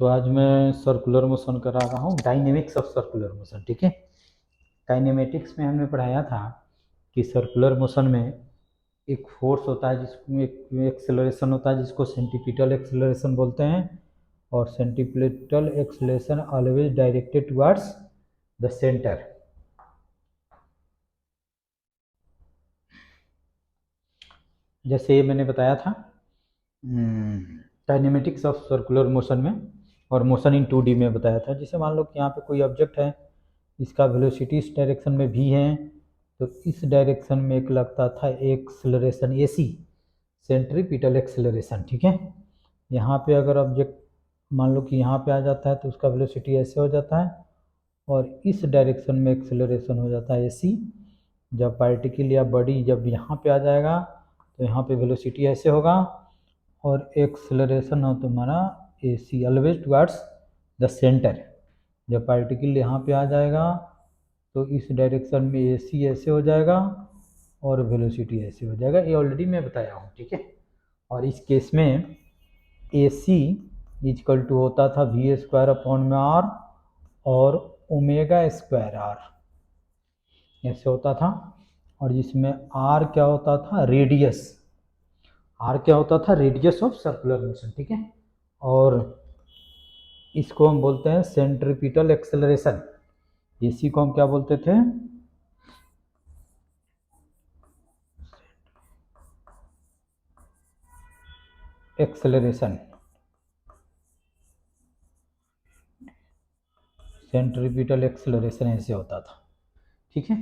तो आज मैं सर्कुलर मोशन करा रहा हूँ, डायनेमिक्स ऑफ सर्कुलर मोशन। ठीक है, काइनेमेटिक्स में हमने पढ़ाया था कि सर्कुलर मोशन में एक फोर्स होता है जिसमें एक एक्सेलरेशन होता है जिसको सेंटीपिटल एक्सेलरेशन बोलते हैं, और centripetal acceleration always directed towards the centre. जैसे ये मैंने बताया था काइनेमेटिक्स ऑफ सर्कुलर मोशन में, और मोशन इन 2D में बताया था। जैसे मान लो कि यहाँ पे कोई ऑब्जेक्ट है, इसका वेलोसिटी इस डायरेक्शन में भी है, तो इस डायरेक्शन में एक लगता था एक्सेलरेशन AC, सेंट्रीपिटल एक्सेलरेशन। ठीक है, यहाँ पे अगर ऑब्जेक्ट मान लो कि यहाँ पे आ जाता है तो उसका वेलोसिटी ऐसे हो जाता है, और इस डायरेक्शन में एक्सेलरेशन हो जाता है AC। जब पार्टिकल या बॉडी जब यहाँ पे आ जाएगा तो यहाँ पे वेलोसिटी ऐसे होगा, और एक्सेलरेशन हो तुम्हारा AC, always towards the centre. जब पार्टिकल यहाँ पे आ जाएगा तो इस डायरेक्शन में AC ऐसे हो जाएगा और वेलोसिटी ऐसे हो जाएगा। ये ऑलरेडी मैं बताया हूँ। ठीक है, और इस केस में AC इजकल टू होता था V² R और ω²R, ऐसे होता था। और जिसमें R क्या होता था, रेडियस। R क्या होता था, रेडियस ऑफ सर्कुलर मोशन। ठीक है, और इसको हम बोलते हैं सेंट्रीपिटल एक्सेलरेशन। AC को हम क्या बोलते थे, एक्सेलरेशन, सेंट्रीपिटल एक्सेलरेशन ऐसे होता था। ठीक है,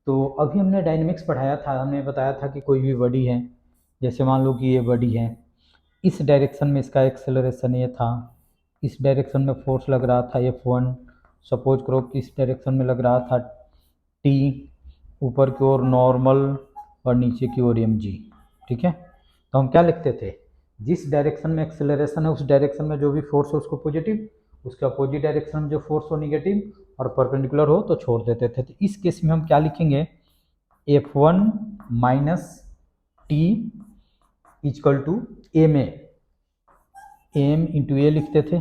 तो अभी हमने डायनेमिक्स पढ़ाया था, हमने बताया था कि कोई भी बॉडी है, जैसे मान लो कि ये बॉडी है, इस डायरेक्शन में इसका एक्सेलरेशन ये था, इस डायरेक्शन में फोर्स लग रहा था F1, सपोज करो कि इस डायरेक्शन में लग रहा था T, ऊपर की ओर नॉर्मल और नीचे की ओर mg। ठीक है, तो हम क्या लिखते थे, जिस डायरेक्शन में एक्सेलरेशन है उस डायरेक्शन में जो भी फोर्स हो उसको पॉजिटिव, उसके अपोजिट डायरेक्शन में जो फोर्स हो निगेटिव, और परपेंडिकुलर हो तो छोड़ देते थे। तो इस केस में हम क्या लिखेंगे, F1 minus T equal to M into A लिखते थे।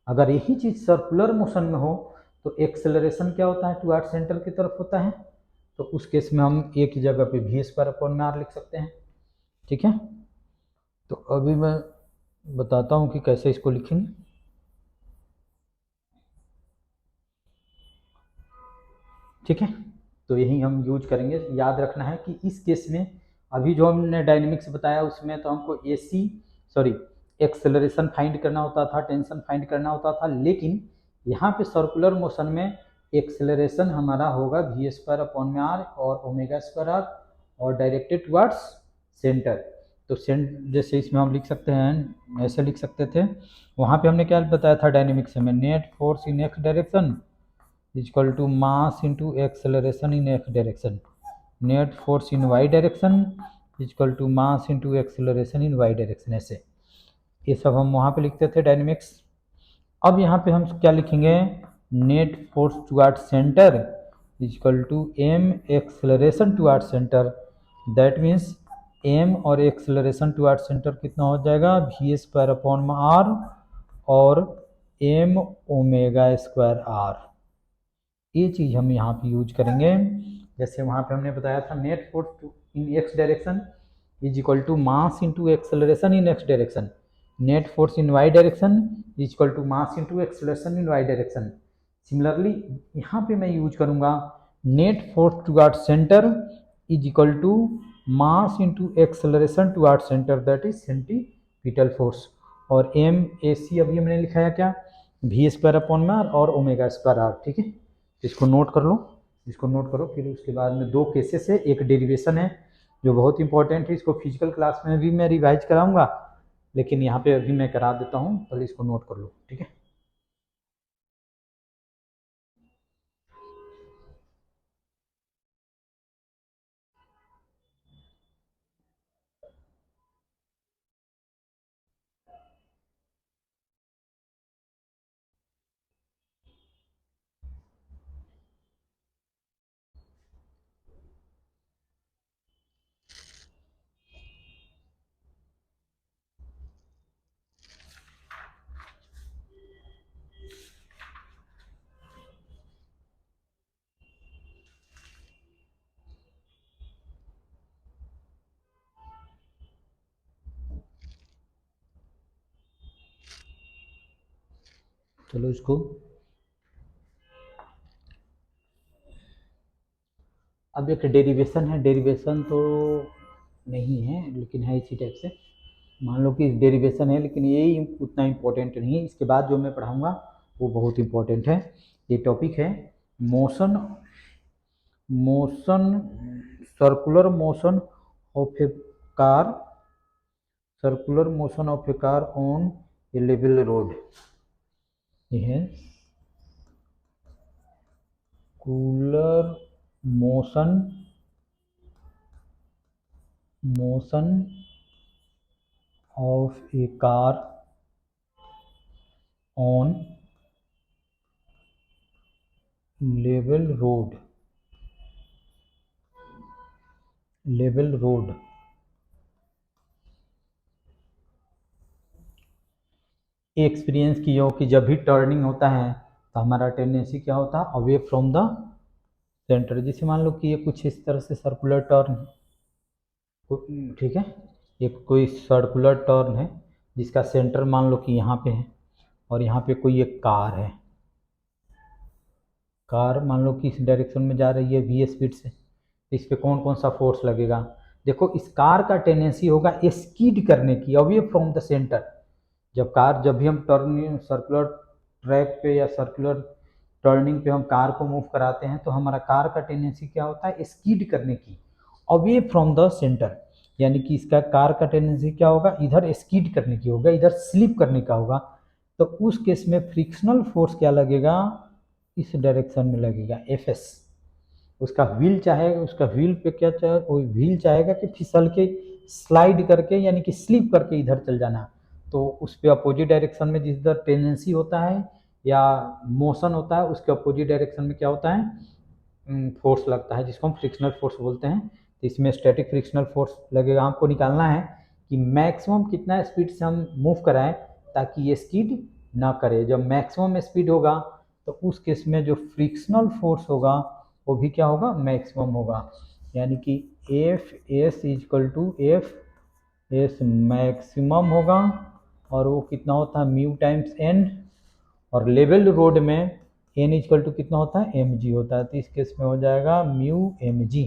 अगर यही चीज सर्कुलर मोशन में हो तो एक्सेलरेशन क्या होता है, टुवर्ड सेंटर की तरफ होता है, तो उस केस में हम एक ही जगह पे V² लिख सकते हैं। ठीक है, तो अभी मैं बताता हूँ कि कैसे इसको लिखेंगे। ठीक है, तो यही हम यूज करेंगे। याद रखना है कि इस केस में अभी जो हमने डायनेमिक्स बताया उसमें तो हमको AC सॉरी एक्सेलरेशन फाइंड करना होता था, टेंशन फाइंड करना होता था, लेकिन यहाँ पे सर्कुलर मोशन में एक्सेलरेशन हमारा होगा V² और ω²R और डायरेक्टेड टुवर्ड्स सेंटर। तो जैसे इसमें हम लिख सकते हैं, ऐसे लिख सकते थे। वहाँ पे हमने क्या बताया था डायनेमिक्स में, net force in x direction equal to mass into acceleration in x direction, net force in y direction equal to mass into acceleration in y direction. ऐसे ये सब हम वहाँ पे लिखते थे डायनेमिक्स। अब यहाँ पे हम क्या लिखेंगे, net force toward center equal to m acceleration toward center. That means m और एक्सेलरेशन टुवर्ड सेंटर कितना हो जाएगा, V²R और m ω²R। ये चीज़ हम यहाँ पे यूज करेंगे। जैसे वहाँ पे हमने बताया था net force in x direction is equal to mass into acceleration in x direction, net force in y direction is equal to mass into acceleration in y direction. Similarly यहाँ पे मैं यूज करूँगा net force toward center is equal to mass into acceleration toward center, that is centripetal force. और MAC अभी हमने लिखा है क्या, V² और ω²R। ठीक है, इसको नोट कर लो, इसको नोट करो। फिर उसके बाद में दो केसेस है, एक डेरिवेशन है जो बहुत इंपॉर्टेंट है, इसको फिजिकल क्लास में भी मैं रिवाइज कराऊंगा, लेकिन यहाँ पे अभी मैं करा देता हूँ, पहले इसको नोट कर लो। ठीक है, चलो इसको, अब एक डेरिवेशन है, डेरिवेशन तो नहीं है लेकिन है इसी टाइप से, मान लो कि डेरिवेशन है लेकिन ये उतना इम्पोर्टेंट नहीं है, इसके बाद जो मैं पढ़ाऊँगा वो बहुत इम्पोर्टेंट है। ये टॉपिक है motion, motion, circular motion of A car, circular motion of A car on A level road. ये है circular motion, motion of A car on level road, level road. Experience किए हो कि जब भी टर्निंग होता है तो हमारा टेंडेंसी क्या होता है, अवे फ्रॉम द सेंटर। जैसे मान लो कि ये कुछ इस तरह से सर्कुलर टर्न, ठीक है, ये कोई सर्कुलर टर्न है जिसका सेंटर मान लो कि यहाँ पे है, और यहाँ पे कोई एक कार है, कार मान लो कि इस डायरेक्शन में जा रही है v स्पीड से, तो इस पर कौन कौन सा फोर्स लगेगा। देखो इस कार का टेंडेंसी होगा स्कीड करने की, अवे फ्रॉम द सेंटर। जब भी हम टर्न सर्कुलर ट्रैक पे या सर्कुलर टर्निंग पे हम कार को मूव कराते हैं तो हमारा कार का टेंडेंसी क्या होता है, स्कीड करने की, अवे फ्रॉम द सेंटर। यानी कि इसका कार का टेंडेंसी क्या होगा, इधर स्कीड करने की होगा, इधर स्लिप करने का होगा। तो उस केस में फ्रिक्शनल फोर्स क्या लगेगा, इस डायरेक्शन में लगेगा एफएस। उसका व्हील चाहेगा, उसका व्हील पे क्या चाहे, वो व्हील चाहेगा कि फिसल के स्लाइड करके यानी कि स्लिप करके इधर चल जाना। तो उस पे अपोजिट डायरेक्शन में जिधर टेंडेंसी होता है या मोशन होता है उसके अपोजिट डायरेक्शन में क्या होता है, फोर्स लगता है, जिसको हम फ्रिक्शनल फोर्स बोलते हैं। तो इसमें स्टैटिक फ्रिक्शनल फोर्स लगेगा। हमको निकालना है कि मैक्सिमम कितना स्पीड से हम मूव कराएं ताकि ये स्किड ना करे। जब मैक्सिमम स्पीड होगा तो उस केस में जो फ्रिक्शनल फोर्स होगा वो भी क्या होगा, मैक्सिमम होगा। यानी कि f S equal to f s maximum होगा, और वो कितना होता है, म्यू टाइम्स एन। और लेवल रोड में एन इजकल टू कितना होता है, एम जी होता है। तो इस केस में हो जाएगा म्यू एम जी।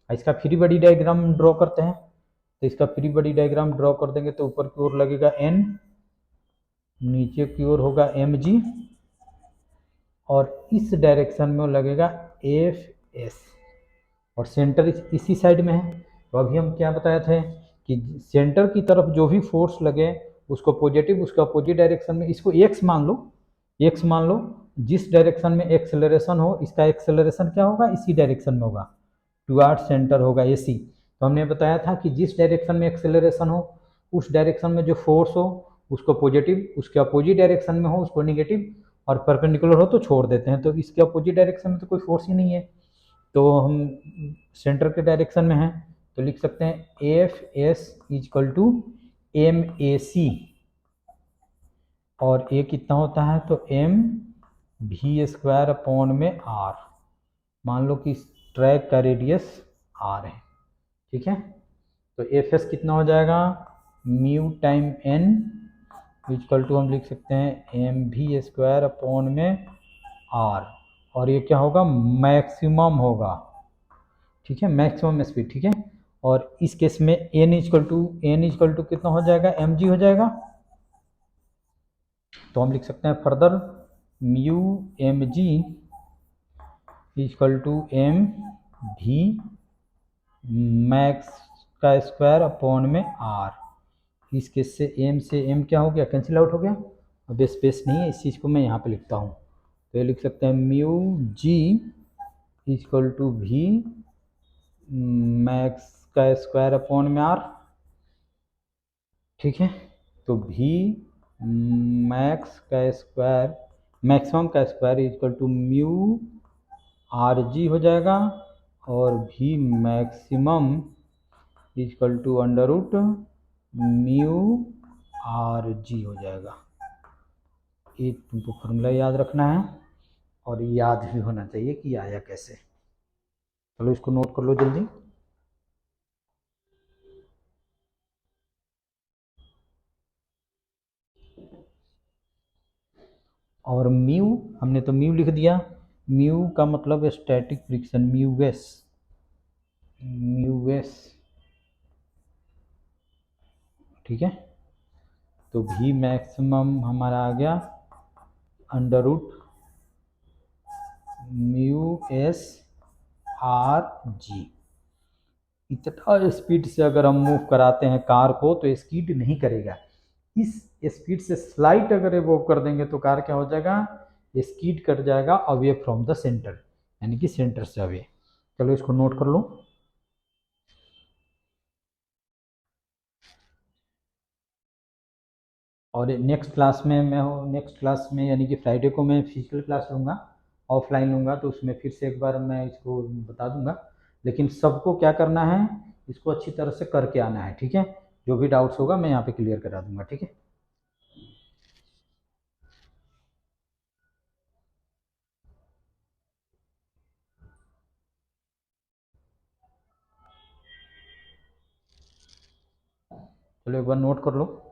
इसका फ्री बॉडी डायग्राम ड्रॉ करते हैं। तो इसका फ्री बॉडी डायग्राम ड्रॉ कर देंगे तो ऊपर की ओर लगेगा एन, नीचे की ओर होगा एम जी, और इस डायरेक्शन में लगेगा एफ एस, और सेंटर इसी साइड में है। तो अभी हम क्या बताए थे कि सेंटर की तरफ जो भी फोर्स लगे उसको पॉजिटिव, उसका अपोजिट डायरेक्शन में, इसको एक्स मान लो, एक्स मान लो। जिस डायरेक्शन में एक्सेलरेशन हो इसका एक्सेलरेशन क्या होगा, इसी डायरेक्शन में होगा, टुवार्ड सेंटर होगा एसी। तो हमने बताया था कि जिस डायरेक्शन में एक्सेलरेशन हो उस डायरेक्शन में जो फोर्स हो उसको पॉजिटिव, उसके अपोजिट डायरेक्शन में हो उसको नेगेटिव, और परपेंडिकुलर हो तो छोड़ देते हैं। तो इसके अपोजिट डायरेक्शन में तो कोई फोर्स ही नहीं है, तो हम सेंटर के डायरेक्शन में हैं तो लिख सकते हैं F S equal to M A C, और ए कितना होता है तो एम भी स्क्वायर अपॉन में आर। मान लो कि ट्रैक का रेडियस आर है, ठीक है। तो एफ एस कितना हो जाएगा, mu time n equal to हम लिख सकते हैं एम भी स्क्वायर अपॉन में आर, और ये क्या होगा, मैक्सिमम होगा, ठीक है, मैक्सिमम स्पीड, ठीक है। और इस केस में एन इजकल टू कितना हो जाएगा, एम जी हो जाएगा। तो हम लिख सकते हैं further mu m g equal to m v max का स्क्वायर अपॉन में आर। इस केस से एम क्या हो गया, कैंसिल आउट हो गया। अब स्पेस नहीं है, इस चीज़ को मैं यहाँ पे लिखता हूँ। तो ये लिख सकते हैं mu g equal to v max का स्क्वायर अपॉन में आर, ठीक है। तो भी मैक्स का स्क्वायर, मैक्सिमम का square equal to mu r g हो जाएगा, और v maximum equal to under root mu r g हो जाएगा। ये तुमको फॉर्मूला याद रखना है और याद भी होना चाहिए कि आया कैसे। चलो इसको नोट कर लो जल्दी। और म्यू, हमने तो म्यू लिख दिया, म्यू का मतलब static friction, mu s, mu s, ठीक है। तो भी मैक्सिमम हमारा आ गया under root mu s r g. इतना स्पीड से अगर हम मूव कराते हैं कार को तो स्कीड नहीं करेगा, इस स्पीड से स्लाइट अगर वो कर देंगे तो कार क्या हो जाएगा, स्कीड कर जाएगा अवे फ्रॉम द सेंटर, यानी कि सेंटर से अवे। चलो इसको नोट कर लो। और नेक्स्ट क्लास में मैं नेक्स्ट क्लास में यानी कि फ्राइडे को मैं फिजिकल क्लास लूँगा, ऑफलाइन लूँगा, तो उसमें फिर से एक बार मैं इसको बता दूंगा। लेकिन सबको क्या करना है, इसको अच्छी तरह से करके आना है, ठीक है। जो भी डाउट्स होगा मैं यहाँ पे क्लियर करा दूंगा, ठीक है। चलो एक बार नोट कर लो।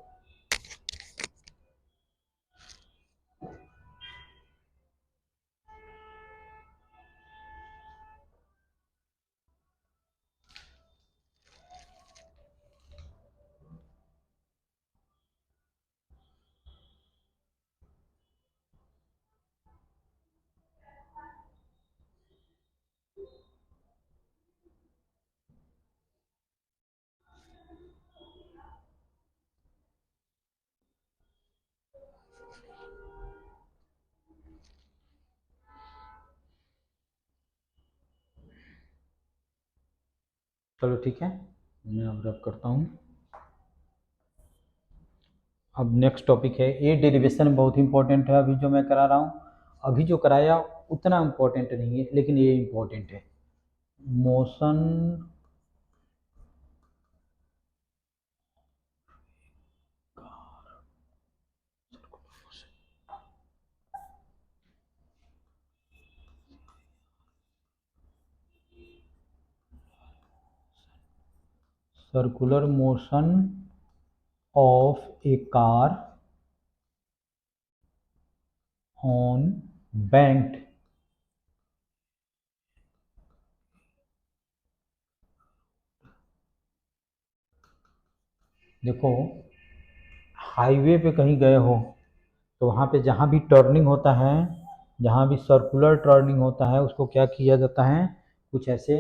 चलो ठीक है, मैं अब रब करता हूँ। अब नेक्स्ट टॉपिक है, ए डेरिवेशन बहुत इंपॉर्टेंट है, अभी जो मैं करा रहा हूँ, अभी जो कराया उतना इम्पोर्टेंट नहीं है, लेकिन ये इम्पोर्टेंट है। Motion circular motion of A car on banked, देखो हाईवे पे कहीं गए हो तो वहाँ पे जहाँ भी टर्निंग होता है, जहाँ भी सर्कुलर टर्निंग होता है, उसको क्या किया जाता है, कुछ ऐसे,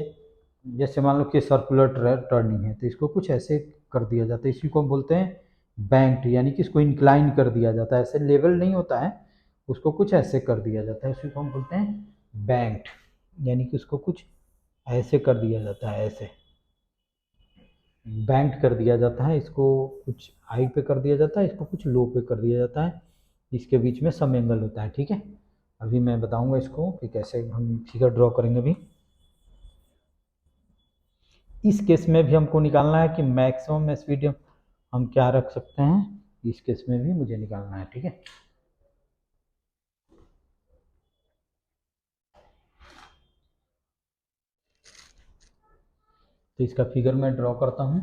जैसे मान लो कि सर्कुलर टर्निंग है तो इसको कुछ ऐसे कर दिया जाता है, इसी को हम बोलते हैं बैंक्ड, यानी कि इसको इंक्लाइन कर दिया जाता है, ऐसे लेवल नहीं होता है, उसको कुछ ऐसे कर दिया जाता है, इसी को हम बोलते हैं बैंक्ड, यानी कि उसको कुछ ऐसे कर दिया जाता है, ऐसे बैंक्ड कर दिया जाता है, इसको कुछ हाइट पे कर दिया जाता है, इसको कुछ लो पे कर दिया जाता है, इसके बीच में सम एंगल होता है, ठीक है। अभी मैं बताऊंगा इसको कि कैसे हम फिगर ड्रॉ करेंगे। अभी इस केस में भी हमको निकालना है कि मैक्सिमम स्पीड हम क्या रख सकते हैं, इस केस में भी मुझे निकालना है, ठीक है। तो इसका फिगर मैं ड्रॉ करता हूँ।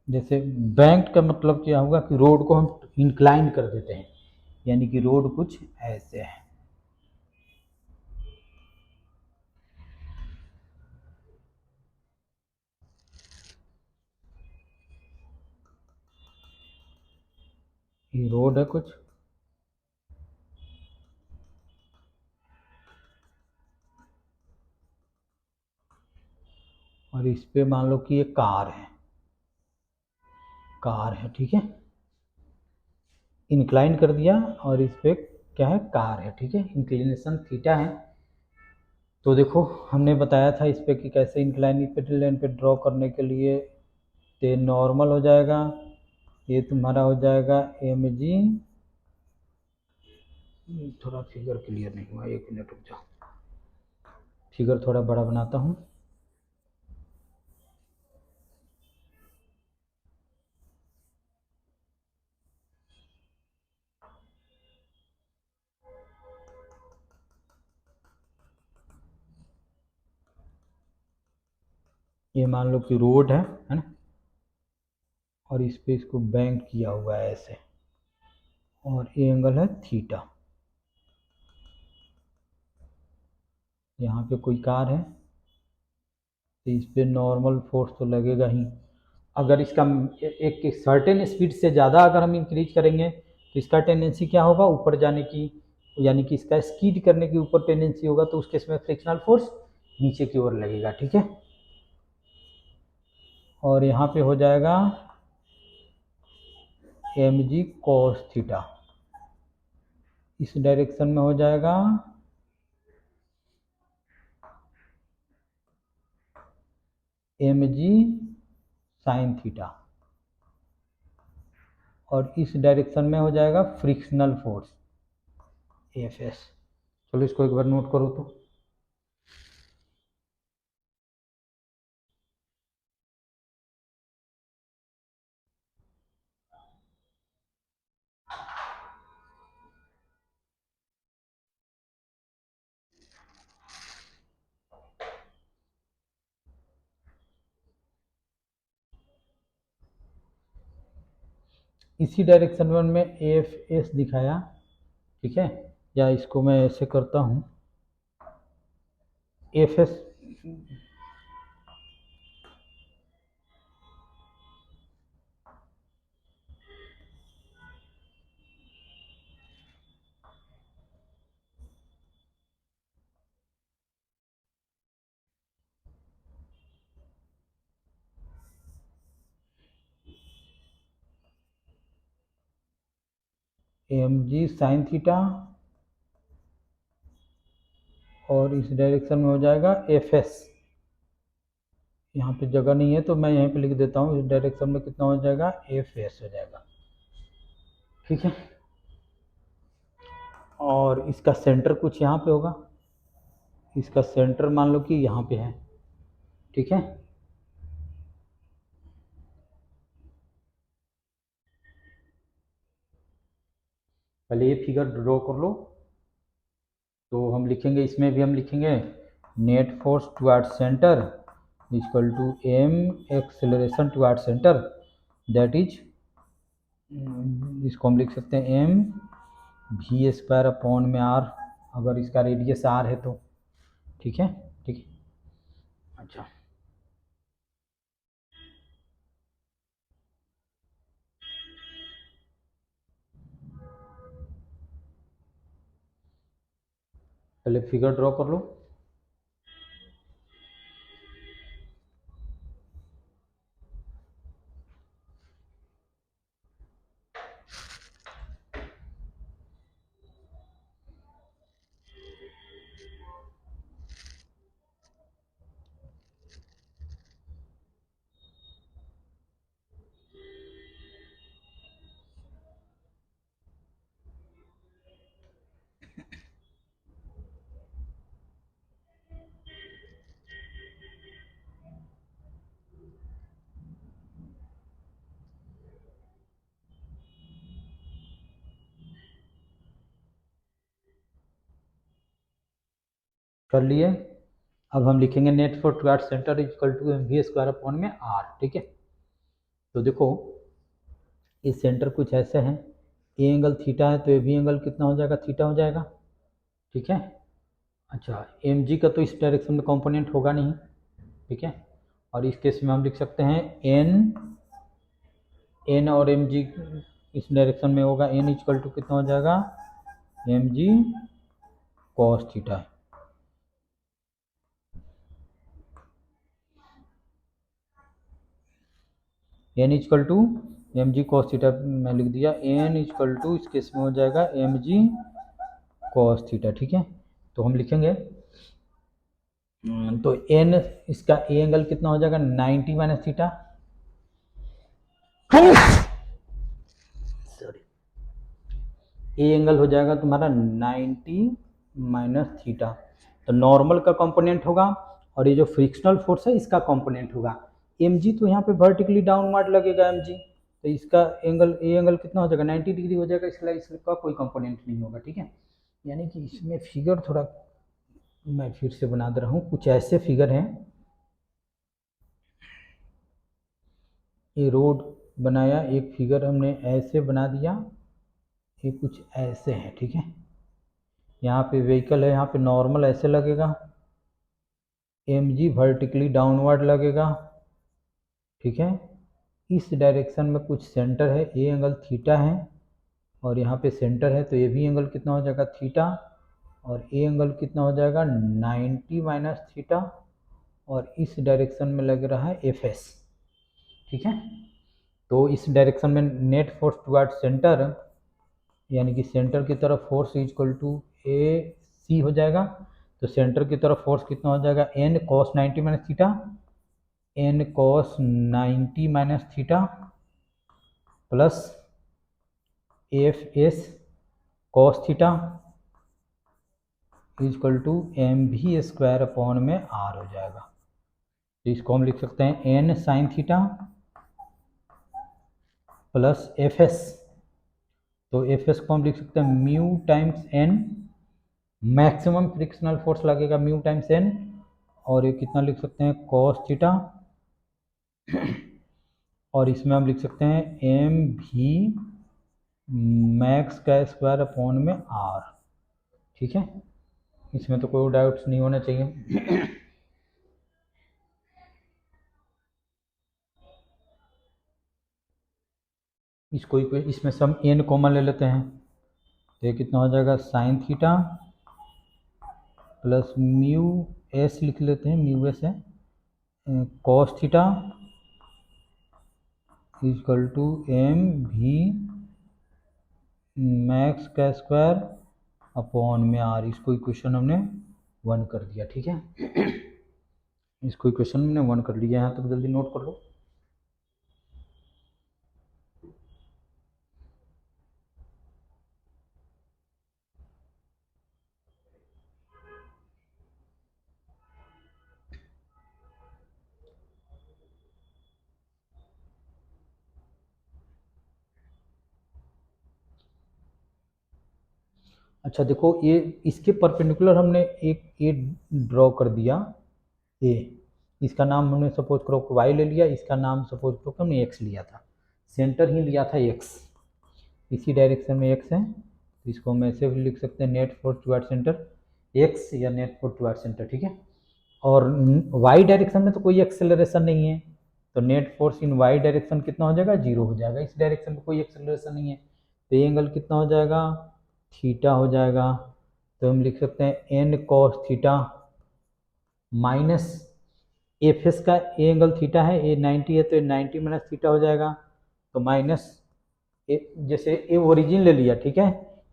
जैसे बैंक का मतलब क्या होगा कि रोड को हम इंक्लाइन कर देते हैं, यानी कि रोड कुछ ऐसे है, ये रोड है कुछ, और इस पे मान लो कि ये कार है, कार है, ठीक है, इंक्लाइन कर दिया, और इस पे क्या है, कार है, ठीक है, इंक्लिनेशन थीटा है। तो देखो हमने बताया था इस पे कि कैसे इंक्लाइन लाइन पे ड्रॉ करने के लिए, ये नॉर्मल हो जाएगा, ये तुम्हारा हो जाएगा एम जी, थोड़ा फिगर क्लियर नहीं हुआ, एक मिनट रुक जाओ, फिगर थोड़ा बड़ा बनाता हूँ। ये मान लो कि रोड है ना, और इस पे इसको बैंक किया हुआ है ऐसे, और ये एंगल है थीटा। यहाँ पे कोई कार है तो इस पर नॉर्मल फोर्स तो लगेगा ही। अगर इसका एक सर्टेन स्पीड से ज़्यादा अगर हम इंक्रीज करेंगे तो इसका टेंडेंसी क्या होगा, ऊपर जाने की, यानी कि इसका स्कीड करने की ऊपर टेंडेंसी होगा, तो उस केस में फ्रिक्शनल फोर्स नीचे की ओर लगेगा। ठीक है, और यहाँ पे हो जाएगा mg cos थीटा, इस डायरेक्शन में हो जाएगा mg sin थीटा, और इस डायरेक्शन में हो जाएगा फ्रिक्शनल फोर्स Fs। चलो इसको एक बार नोट करो तो। इसी डायरेक्शन में एफ एस दिखाया। ठीक है, या इसको मैं ऐसे करता हूँ, f s m g sine theta, और इस डायरेक्शन में हो जाएगा एफ एस। यहाँ पे जगह नहीं है तो मैं यहाँ पे लिख देता हूँ, इस डायरेक्शन में कितना हो जाएगा, एफ एस हो जाएगा। ठीक है, और इसका सेंटर कुछ यहाँ पे होगा, इसका सेंटर मान लो कि यहाँ पे है। ठीक है, पहले ये फिगर ड्रॉ कर लो। तो हम लिखेंगे, इसमें भी हम लिखेंगे net force toward center equal to m acceleration toward center, that is, इसको हम लिख सकते हैं एम वी स्क्वायर अपॉन में आर, अगर इसका रेडियस आर है तो। ठीक है, ठीक है, अच्छा, पहले फिगर ड्रॉ कर लो। कर लिए, अब हम लिखेंगे net force toward center equal to m v square upon में आर। ठीक है, तो देखो इस सेंटर कुछ ऐसे हैं, ए एंगल थीटा है तो ए भी एंगल कितना हो जाएगा, थीटा हो जाएगा। ठीक है, अच्छा, एम जी का तो इस डायरेक्शन में कंपोनेंट होगा नहीं। ठीक है, और इस केस में हम लिख सकते हैं एन, एन और एम जी इस डायरेक्शन में होगा, एन इक्वल टू कितना हो जाएगा, m g cos theta. N equal to m g cos theta मैं लिख दिया, एन इक्वल टू इस केस में हो जाएगा एम जी कॉस थीटा। ठीक है, तो हम लिखेंगे, तो एन, इसका ए एंगल कितना हो जाएगा, 90 minus theta, sorry, A angle हो जाएगा तुम्हारा 90 माइनस थीटा, तो नॉर्मल का कंपोनेंट होगा, और ये जो फ्रिक्शनल फोर्स है इसका कंपोनेंट होगा। एम जी तो यहाँ पे वर्टिकली डाउनवर्ड लगेगा एम जी, तो इसका एंगल, ए एंगल कितना हो जाएगा, 90 डिग्री हो जाएगा, इसलिए इसका कोई कंपोनेंट नहीं होगा। ठीक है, यानी कि इसमें फिगर थोड़ा मैं फिर से बना दे रहा हूँ, कुछ ऐसे फिगर हैं, ये रोड बनाया, एक फिगर हमने ऐसे बना दिया, ये कुछ ऐसे है, ठीक है। यहाँ पे व्हीकल है, यहाँ पे नॉर्मल ऐसे लगेगा, mg वर्टिकली डाउनवर्ड लगेगा, ठीक है। इस डायरेक्शन में कुछ सेंटर है, ये एंगल थीटा है, और यहाँ पे सेंटर है, तो ये भी एंगल कितना हो जाएगा थीटा, और ये एंगल कितना हो जाएगा 90 माइनस थीटा, और इस डायरेक्शन में लग रहा है एफ एस, ठीक है। तो इस डायरेक्शन में नेट फोर्स टुवर्ड सेंटर, यानी कि सेंटर की तरफ फोर्स इज इक्वल टू ए सी हो जाएगा। तो सेंटर की तरफ फोर्स कितना हो जाएगा n cos 90 minus theta, n cos 90 minus theta plus f s cos theta is equal to m v square upon में आर हो जाएगा। तो इसको हम लिख सकते हैं n sine theta plus f s, तो एफ एस को हम लिख सकते हैं mu times n, maximum frictional force लगेगा म्यू टाइम्स एन, और ये कितना लिख सकते हैं कॉस थीटा, और इसमें हम लिख सकते हैं एम भी मैक्स का स्क्वायर अपॉन में आर, ठीक है। इसमें तो कोई डाउट्स नहीं होना चाहिए। इसमें से हम एन कॉमन ले लेते हैं, तो ये कितना हो जाएगा sine theta plus mu s लिख लेते हैं, म्यू एस है cos theta equal to m v max का स्क्वायर अपॉन में आर। इसको इक्वेशन हमने 1 कर दिया, ठीक है। इसको इक्वेशन हमने 1 कर लिया, यहाँ तक जल्दी नोट कर लो। अच्छा देखो, ये इसके परपेंडिकुलर हमने एक ए ड्रॉ कर दिया, ए, इसका नाम हमने सपोज करो वाई ले लिया, इसका नाम सपोज करो हमने एक्स लिया था, सेंटर ही लिया था एक्स, इसी डायरेक्शन में एक्स है, तो इसको हम ऐसे भी लिख सकते हैं net force toward centre x या नेट फोर्स टुवर्ड सेंटर, ठीक है। और वाई डायरेक्शन में तो कोई एक्सेलरेशन नहीं है, तो net force in y direction कितना हो जाएगा 0 हो जाएगा, इस डायरेक्शन में कोई एक्सेलरेशन नहीं है, तो ये एंगल कितना हो जाएगा थीटा हो जाएगा। तो हम लिख सकते हैं n cos theta minus f s का ए एंगल थीटा है, ए 90 है, तो 90 माइनस थीटा हो जाएगा, तो माइनस जैसे ए ओरिजिन ले लिया, ठीक है,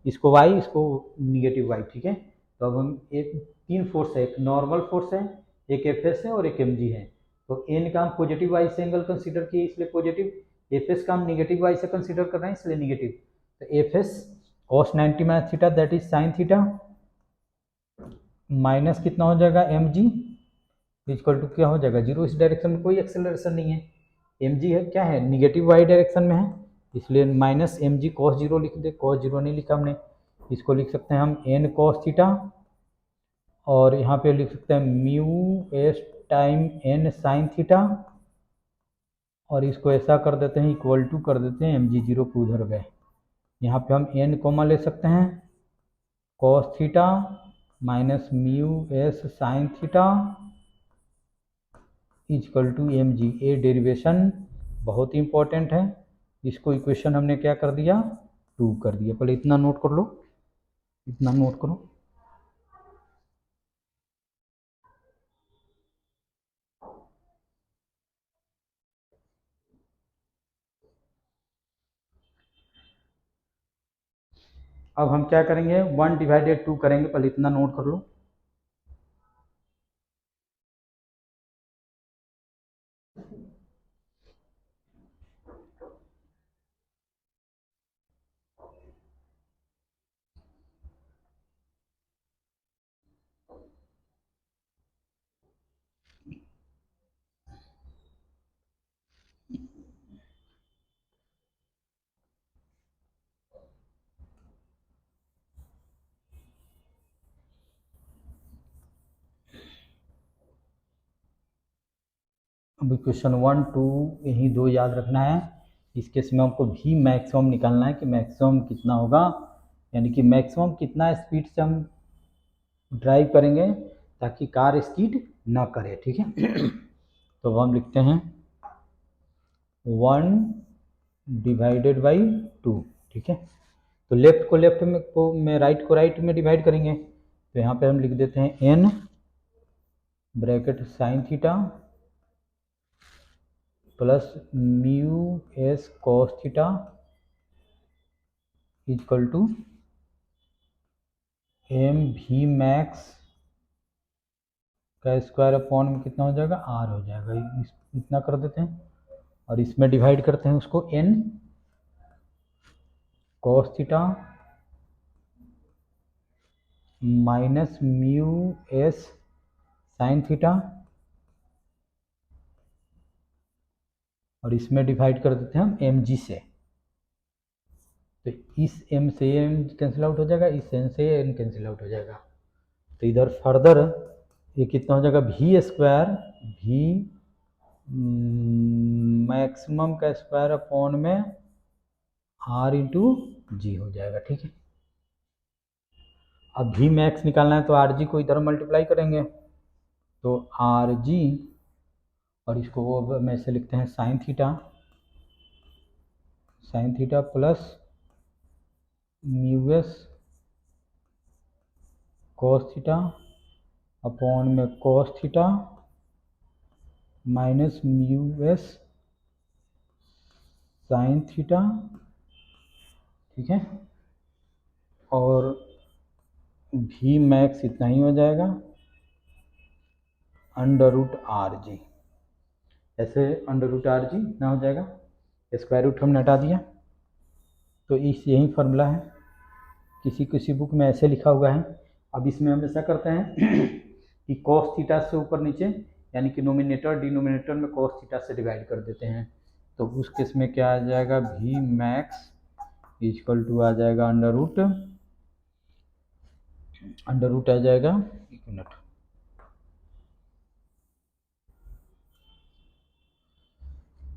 इसको वाई, इसको निगेटिव वाई, ठीक है। तो अब हम एक तीन फोर्स है, एक नॉर्मल फोर्स है, एक एफ एस है और एक एम जी है, तो एन का हम पॉजिटिव वाई से एंगल कंसीडर किए इसलिए पॉजिटिव, एफ एस का हम निगेटिव वाई से कंसीडर कर रहे हैं इसलिए निगेटिव, तो f s cos 90 minus theta that is sine theta minus कितना हो जाएगा एम जी इक्वल टू क्या हो जाएगा 0, इस डायरेक्शन में कोई एक्सेलरेशन नहीं है, एम जी है क्या है निगेटिव वाई डायरेक्शन में है, इसलिए माइनस एम जी कॉस 0 लिख दे, कॉस 0 नहीं लिखा हमने, इसको लिख सकते हैं हम एन कॉस थीटा, और यहाँ पे लिख सकते हैं mu s time n sine theta, और इसको ऐसा कर देते हैं इक्वल टू कर देते हैं एम जी 0 को उधर गए, यहाँ पे हम एन कॉमा ले सकते हैं cos theta minus mu S sine theta equal to m g. A derivation बहुत ही इंपॉर्टेंट है, इसको इक्वेशन हमने क्या कर दिया 2 कर दिया, पहले इतना नोट कर लो, इतना नोट करो। अब हम क्या करेंगे 1/2 करेंगे, पहले इतना नोट कर लो। अब क्वेश्चन 1 2 यही 2 याद रखना है, इस केस में हमको भी मैक्सिमम निकालना है कि मैक्सिमम कितना होगा, यानी कि मैक्सिमम कितना स्पीड से हम ड्राइव करेंगे ताकि कार स्किड ना करे, ठीक है। तो हम लिखते हैं 1 डिवाइडेड बाई 2, ठीक है। तो लेफ्ट को लेफ्ट में राइट को राइट में डिवाइड करेंगे, तो यहाँ पे हम लिख देते हैं n bracket sine theta plus mu S cos theta equal to m v max का स्क्वायर अपॉन में कितना हो जाएगा, r हो जाएगा। इतना कर देते हैं और इसमें डिवाइड करते हैं उसको n cos theta minus mu S sine theta और इसमें डिवाइड कर देते हैं हम एम जी से। तो इस m से m कैंसिल आउट हो जाएगा, इस n से n कैंसिल आउट हो जाएगा। तो इधर फर्दर ये कितना हो जाएगा, भी स्क्वायर भी मैक्सिमम का स्क्वायर अपॉन में r इंटू जी हो जाएगा, ठीक है। अब भी मैक्स निकालना है तो आर जी को इधर मल्टीप्लाई करेंगे, तो आर जी और इसको वो में से लिखते हैं sine theta plus mu S cos theta upon में cos theta minus mu S sine theta, ठीक है। और भी मैक्स इतना ही हो जाएगा अंडर रूट आर जी, ऐसे अंडर रूट आर जी इतना हो जाएगा, स्क्वायर रूट हमने हटा दिया। तो इस यही फार्मूला है, किसी किसी बुक में ऐसे लिखा हुआ है। अब इसमें हम ऐसा करते हैं कि कॉस थीटा से ऊपर नीचे यानी कि नोमिनेटर डिनोमिनेटर में कॉस थीटा से डिवाइड कर देते हैं। तो उस केस में क्या आ जाएगा, भी मैक्स इक्वल टू आ जाएगा अंडर रूट आ जाएगा, एक मिनट,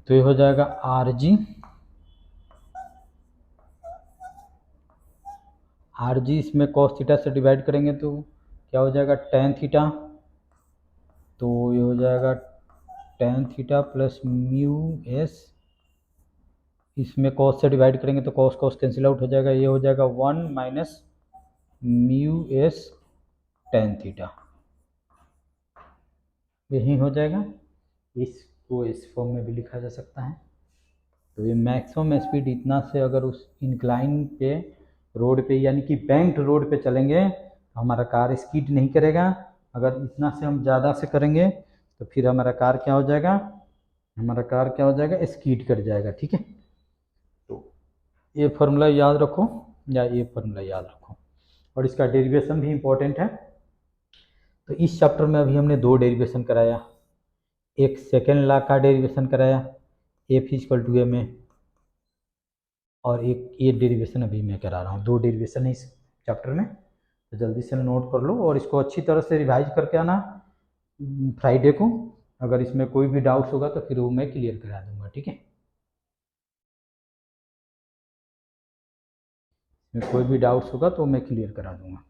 तो ये हो जाएगा आर जी इसमें कॉस थीटा से डिवाइड करेंगे तो क्या हो जाएगा, टेन थीटा। तो ये हो जाएगा tan theta plus mu S, इसमें कॉस से डिवाइड करेंगे तो कॉस कॉस कैंसिल आउट हो जाएगा, ये हो जाएगा 1 minus mu S tan theta, यही हो जाएगा। इसको इस फॉर्म में भी लिखा जा सकता है। तो ये मैक्सिमम स्पीड इतना से अगर उस इंक्लाइन पे रोड पे यानी कि बैंक्ड रोड पे चलेंगे तो हमारा कार स्कीड नहीं करेगा। अगर इतना से हम ज़्यादा से करेंगे तो फिर हमारा कार क्या हो जाएगा, स्कीड कर जाएगा, ठीक है। तो ये फार्मूला याद रखो या ये फार्मूला याद रखो, और इसका डेरिवेशन भी इम्पोर्टेंट है। तो इस चैप्टर में अभी हमने दो डेरिवेशन कराया, एक सेकेंड लॉ का डेरिवेशन कराया f equal to M a, और एक ये डेरिवेशन अभी मैं करा रहा हूँ। दो डेरिवेशन है इस चैप्टर में, तो जल्दी से नोट कर लो और इसको अच्छी तरह से रिवाइज करके आना फ्राइडे को। अगर इसमें कोई भी डाउट्स होगा तो फिर वो मैं क्लियर करा दूंगा, ठीक है। इसमें कोई भी डाउट्स होगा तो मैं क्लियर करा दूंगा।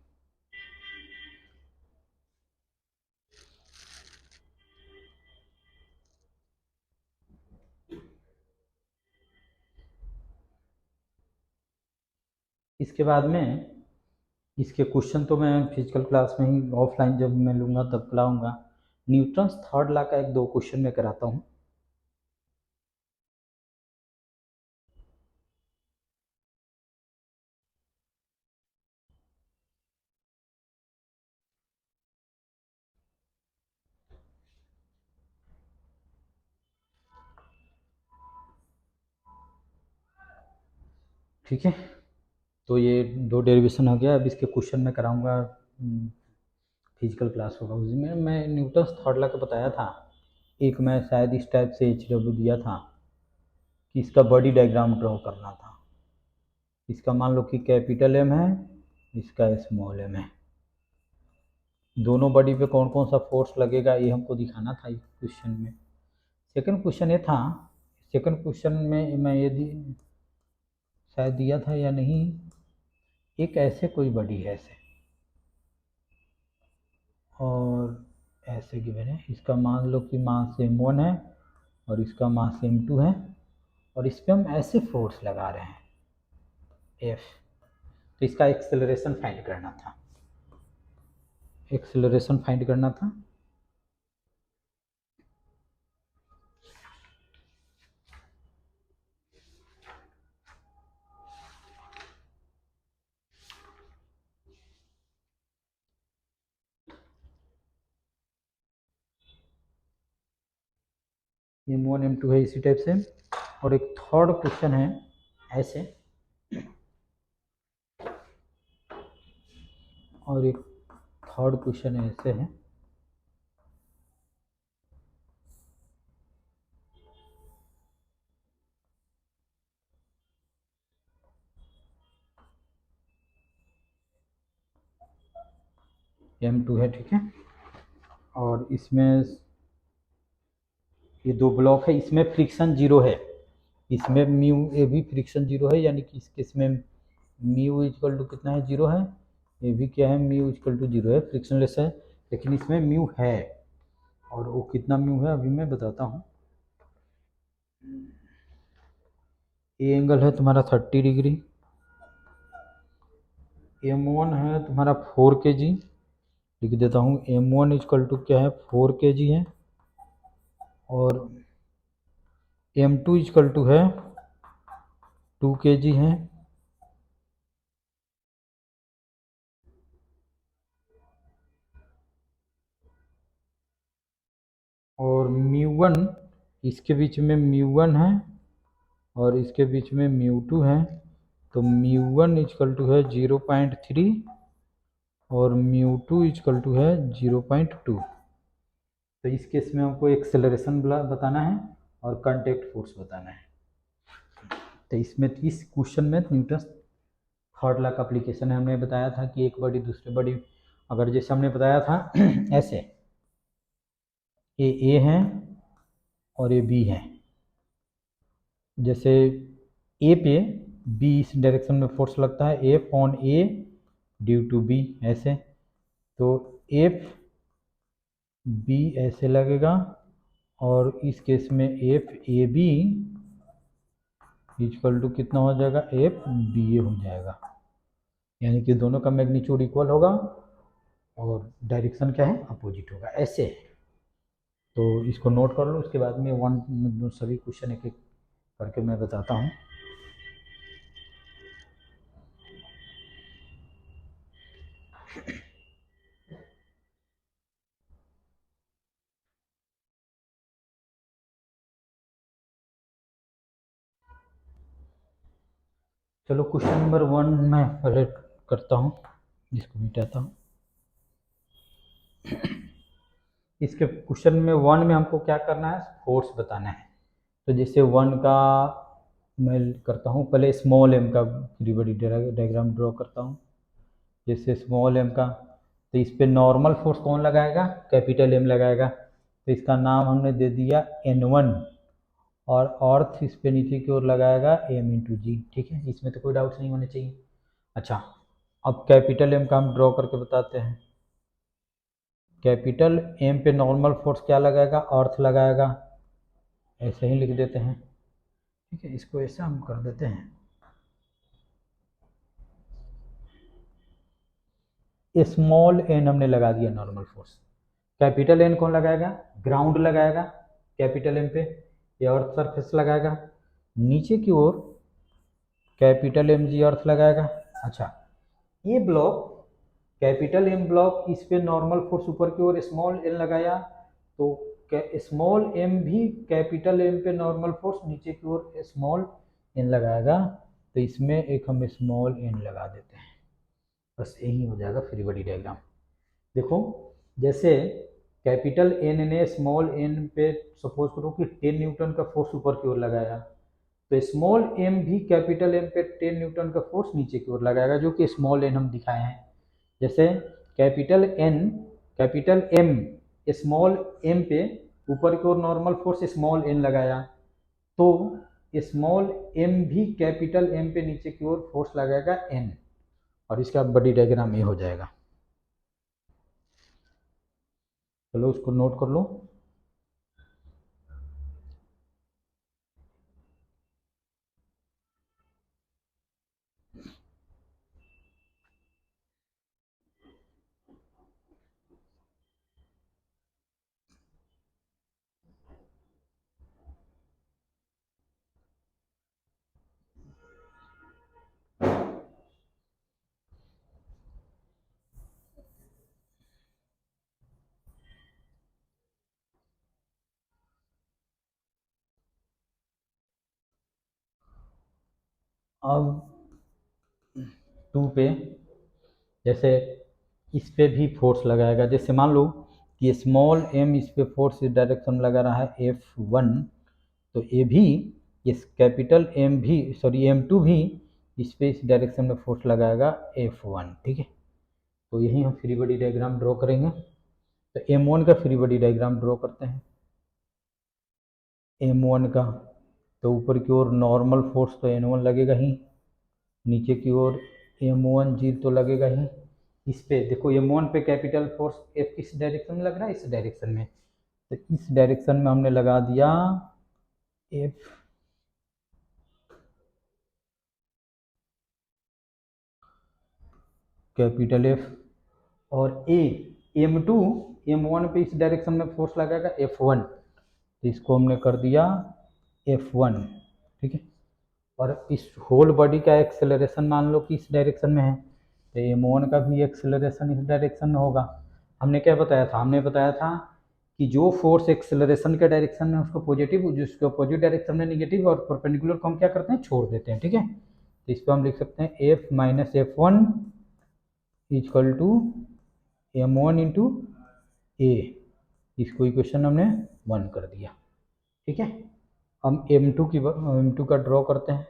इसके बाद में इसके क्वेश्चन तो मैं फिजिकल क्लास में ही ऑफलाइन जब मैं लूँगा तब लाऊंगा। न्यूटन्स थर्ड लॉ का एक दो क्वेश्चन मैं कराता हूँ। ठीक है, तो ये दो डेरिवेशन हो गया। अब इसके क्वेश्चन मैं कराऊंगा, फिजिकल क्लास होगा उसमें मैं न्यूटन्स थर्ड लॉ का बताया था। एक मैं शायद इस टाइप से HW दिया था कि इसका बॉडी डायग्राम ड्रॉ करना था। इसका मान लो कि कैपिटल M है, इसका स्मॉल m है, दोनों बॉडी पे कौन कौन सा फोर्स लगेगा ये हमको दिखाना था इस क्वेश्चन में। सेकंड क्वेश्चन ये था, सेकंड क्वेश्चन में मैं ये शायद दिया था या नहीं, एक ऐसे कोई बॉडी है ऐसे और ऐसे गिवन है, इसका मान लो कि मास m1 है और इसका मास m2 है और इस पर हम ऐसे फोर्स लगा रहे हैं F, तो इसका एक्सेलरेशन फाइंड करना था, एक्सेलरेशन फाइंड करना था। m1 m2 है इसी टाइप से, और एक थर्ड क्वेश्चन है ऐसे, और एक थर्ड क्वेश्चन ऐसे है। m2 है, ठीक है, और इसमें ये दो ब्लॉक है, इसमें फ्रिक्शन जीरो है, इसमें म्यू ए भी फ्रिक्शन जीरो है, यानी कि इस केस में म्यू इक्वल टू कितना है, जीरो है, ये भी क्या है, म्यू इक्वल टू जीरो है, फ्रिक्शनलेस है, लेकिन इसमें म्यू है, और वो कितना म्यू है अभी मैं बताता हूँ। ये एंगल है तुम्हारा 30 डिग्री, m1 है तुम्हारा 4 kg, लिख देता हूँ m1 इक्वल टू क्या है 4 kg है, और m2 इक्वल टू है 2 kg है, और म्यू1 इसके बीच में म्यू1 है और इसके बीच में म्यू2 है, तो म्यू1 इक्वल टू है 0.3 और म्यू2 इक्वल टू है 0.2। तो इस केस में हमको एक्सेलरेशन बताना है और कांटेक्ट फोर्स बताना है। तो इसमें इस क्वेश्चन में न्यूटन थर्ड लॉ का एप्लीकेशन है। हमने बताया था कि एक बॉडी दूसरे बॉडी, अगर जैसे हमने बताया था ऐसे ये ए है और ये बी है, जैसे ए पे बी इस डायरेक्शन में फोर्स लगता है f on a due to b ऐसे, तो एफ बी ऐसे लगेगा, और इस केस में f a b equal to कितना हो जाएगा, एफ बी ए हो जाएगा, यानी कि दोनों का मैग्नीट्यूड इक्वल होगा और डायरेक्शन क्या है, अपोजिट होगा ऐसे। तो इसको नोट कर लो, उसके बाद में वन सभी क्वेश्चन एक एक करके मैं बताता हूँ। चलो क्वेश्चन नंबर 1 मैं पहले करता हूँ, जिसको मिटाता हूँ। इसके क्वेश्चन में 1 में हमको क्या करना है, फोर्स बताना है। तो जैसे 1 का मैं करता हूँ, पहले स्मॉल एम का फ्री बॉडी डायग्राम ड्रॉ करता हूँ। जैसे स्मॉल एम का, तो इस पर नॉर्मल फोर्स कौन लगाएगा, कैपिटल एम लगाएगा, तो इसका नाम हमने दे दिया N1, और अर्थ इस पे नीचे की ओर लगाएगा m इंटू जी, ठीक है, इसमें तो कोई डाउट्स नहीं होने चाहिए। अच्छा, अब कैपिटल एम का हम ड्रॉ करके बताते हैं। कैपिटल एम पे नॉर्मल फोर्स क्या लगाएगा, अर्थ लगाएगा, ऐसे ही लिख देते हैं, ठीक है, इसको ऐसा हम कर देते हैं। स्मॉल एन हमने लगा दिया नॉर्मल फोर्स, कैपिटल एन कौन लगाएगा, ग्राउंड लगाएगा कैपिटल एम पे, ये अर्थ सरफेस लगाएगा, नीचे की ओर कैपिटल एम जी अर्थ लगाएगा। अच्छा, ये ब्लॉक कैपिटल एम ब्लॉक, इस पे नॉर्मल फोर्स ऊपर की ओर स्मॉल एन लगाया, तो स्मॉल एम भी कैपिटल एम पे नॉर्मल फोर्स नीचे की ओर स्मॉल एन लगाएगा, तो इसमें एक हम स्मॉल एन लगा देते हैं, बस यही हो जाएगा फ्री बॉडी डायग्राम। देखो, जैसे कैपिटल एन ने स्मॉल एन पे सपोज करो कि 10 न्यूटन का फोर्स ऊपर की ओर लगाया, तो स्मॉल एम भी कैपिटल एम पे 10 न्यूटन का फोर्स नीचे की ओर लगाएगा, जो कि स्मॉल एन हम दिखाए हैं। जैसे कैपिटल एम स्मॉल एम पे ऊपर की ओर नॉर्मल फोर्स स्मॉल एन लगाया, तो स्मॉल एम भी कैपिटल एम पे नीचे की ओर फोर्स लगाएगा एन, और इसका बड़ी डायग्राम ये हो जाएगा। चलो उसको नोट कर लो। अब 2 पे जैसे इस पे भी फोर्स लगाएगा, जैसे मान लो कि स्मॉल एम इस पे फोर्स इस डायरेक्शन में लगा रहा है F1, तो ये भी इस कैपिटल एम भी सॉरी M2 भी इस पे इस डायरेक्शन में फोर्स लगाएगा F1, ठीक है। तो यही हम फ्री बॉडी डायग्राम ड्रॉ करेंगे। तो M1 का फ्री बॉडी डायग्राम ड्रॉ करते हैं। M1 का तो ऊपर की ओर नॉर्मल फोर्स तो N1 लगेगा ही, नीचे की ओर M1 जी तो लगेगा ही। इस पे देखो M1 पे कैपिटल फोर्स F किस डायरेक्शन में लग रहा है, इस डायरेक्शन में, तो इस डायरेक्शन में हमने लगा दिया F कैपिटल F, और M2 M1 पे इस डायरेक्शन में फोर्स लगाएगा F1, तो इसको हमने कर दिया F1, ठीक है। और इस होल बॉडी का एक्सेलरेशन मान लो कि इस डायरेक्शन में है, तो M1 का भी एक्सेलरेशन इस डायरेक्शन में होगा। हमने क्या बताया था, हमने बताया था कि जो फोर्स एक्सेलरेशन के डायरेक्शन में उसको पॉजिटिव, जिसको अपोजिट डायरेक्शन में निगेटिव, और परपेंडिकुलर को हम क्या करते हैं, छोड़ देते हैं, ठीक है। तो इस पर हम लिख सकते हैं F minus F1 equal to M1 into A. इसको इक्वेशन हमने 1 कर दिया, ठीक है। हम M2 का ड्रॉ करते हैं।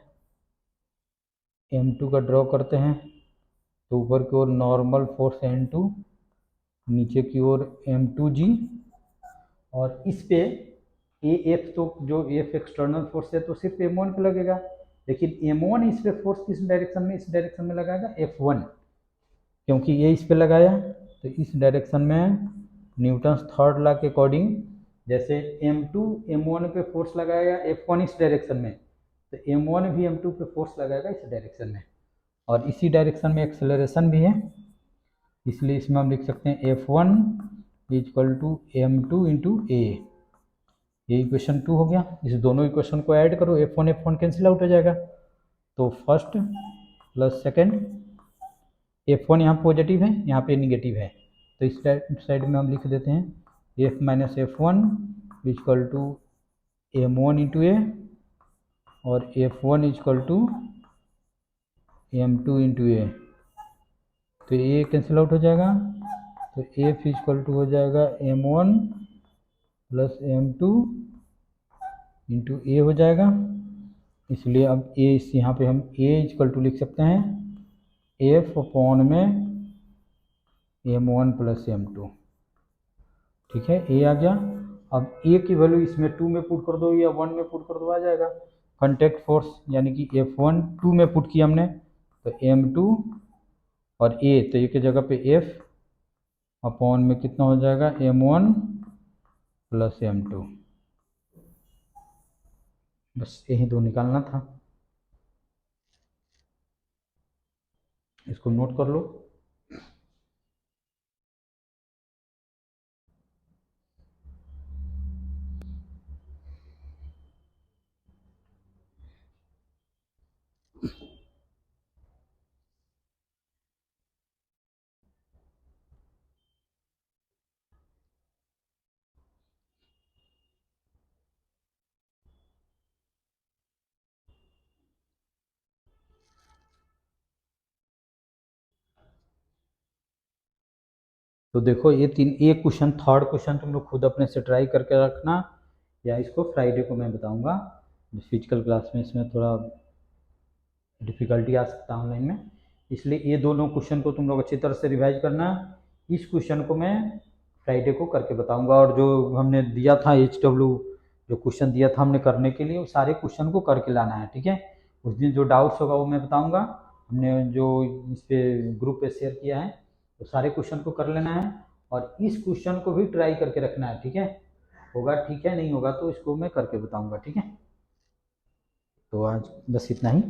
M2 का ड्रॉ करते हैं तो ऊपर की ओर नॉर्मल फोर्स N2, नीचे की ओर M2G, और इस पे AF तो जो F एक्सटर्नल फोर्स है तो सिर्फ M1 पे लगेगा, लेकिन M1 इस पे फोर्स किस डायरेक्शन में, इस डायरेक्शन में लगाएगा F1, क्योंकि ये इस पे लगाया, तो इस डायरेक्शन में न्यूटन्स थर्ड लॉ के अकॉर्डिंग जैसे M2 M1 पे फोर्स लगाएगा F1 इस डायरेक्शन में, तो M1 भी M2 पे फोर्स लगाएगा इस डायरेक्शन में, और इसी डायरेक्शन में एक्सेलरेशन भी है, इसलिए इसमें हम लिख सकते हैं F1 equal to M2 into ए। ये इक्वेशन 2 हो गया। इस दोनों इक्वेशन को ऐड करो, F1 कैंसिल आउट हो जाएगा, तो फर्स्ट प्लस सेकेंड, F1 यहाँ पॉजिटिव है, यहाँ पे निगेटिव है, तो इस साइड में हम लिख देते हैं F minus F1 equal to M1 into A, और F1 equal to M2 into ए, तो ये कैंसिल आउट हो जाएगा, तो F इक्वल टू हो जाएगा M1 प्लस M2 इंटू ए हो जाएगा। इसलिए अब ए इस यहाँ पे हम A इक्वल टू लिख सकते हैं F अपॉन में M1 प्लस M2, ठीक है। ए आ गया। अब ए की वैल्यू इसमें 2 में पुट कर दो या 1 में पुट कर दो, आ जाएगा। कॉन्टैक्ट फोर्स यानी कि F1 2 में पुट किया हमने, तो M2 और ए, तो ए की जगह पे F अपॉन में कितना हो जाएगा M1 प्लस M2, बस यही दो निकालना था, इसको नोट कर लो। तो देखो ये एक क्वेश्चन, थर्ड क्वेश्चन तुम लोग खुद अपने से ट्राई करके रखना, या इसको फ्राइडे को मैं बताऊंगा फिजिकल क्लास में, इसमें थोड़ा डिफ़िकल्टी आ सकता है ऑनलाइन में, इसलिए ये दोनों क्वेश्चन को तुम लोग अच्छी तरह से रिवाइज करना। इस क्वेश्चन को मैं फ्राइडे को करके बताऊंगा, और जो हमने दिया था HW जो क्वेश्चन दिया था हमने करने के लिए, वो सारे क्वेश्चन को करके लाना है, ठीक है। उस दिन जो डाउट्स होगा वो मैं बताऊंगा, हमने जो इस पे ग्रुप पे शेयर किया है, तो सारे क्वेश्चन को कर लेना है और इस क्वेश्चन को भी ट्राई करके रखना है, ठीक है। होगा ठीक है, नहीं होगा तो इसको मैं करके बताऊंगा, ठीक है। तो आज बस इतना ही।